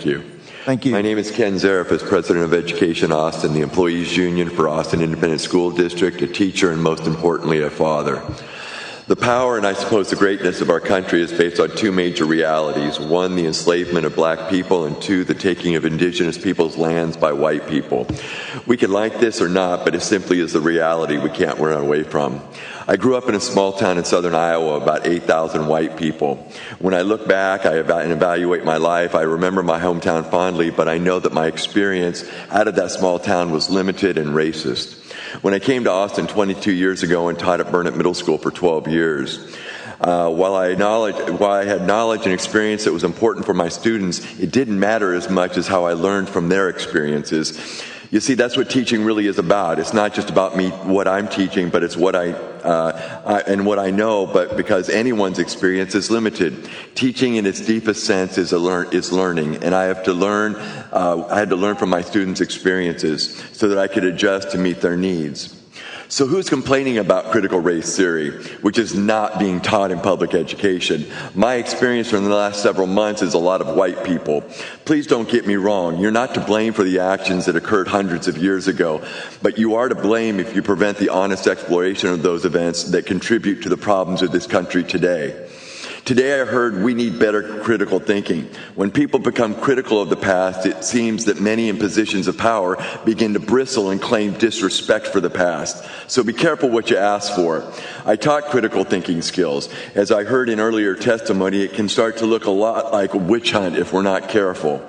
you. Thank you. My name is Ken Zarifis, President of Education Austin, the Employees Union for Austin Independent School District, a teacher, and most importantly, a father. The power and I suppose the greatness of our country is based on two major realities. One, the enslavement of black people, and two, the taking of indigenous people's lands by white people. We can like this or not, but it simply is the reality we can't run away from. I grew up in a small town in southern Iowa, about 8,000 white people. When I look back and evaluate my life, I remember my hometown fondly, but I know that my experience out of that small town was limited and racist. When I came to Austin 22 years ago and taught at Burnett Middle School for 12 years, while I had knowledge and experience that was important for my students, it didn't matter as much as how I learned from their experiences. You see, that's what teaching really is about. It's not just about me, what I'm teaching, but it's what I know, but because anyone's experience is limited. Teaching in its deepest sense is learning, and I had to learn from my students' experiences so that I could adjust to meet their needs. So who's complaining about critical race theory, which is not being taught in public education? My experience from the last several months is a lot of white people. Please don't get me wrong. You're not to blame for the actions that occurred hundreds of years ago, but you are to blame if you prevent the honest exploration of those events that contribute to the problems of this country today. Today I heard we need better critical thinking. When people become critical of the past, it seems that many in positions of power begin to bristle and claim disrespect for the past. So be careful what you ask for. I taught critical thinking skills. As I heard in earlier testimony, it can start to look a lot like a witch hunt if we're not careful.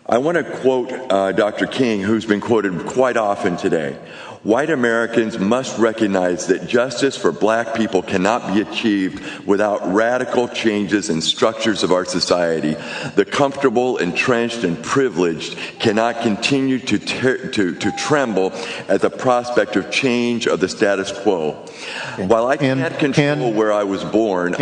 I want to quote Dr. King, who's been quoted quite often today. White Americans must recognize that justice for black people cannot be achieved without radical changes in structures of our society. The comfortable, entrenched, and privileged cannot continue to tremble at the prospect of change of the status quo. While I can't control where I was born,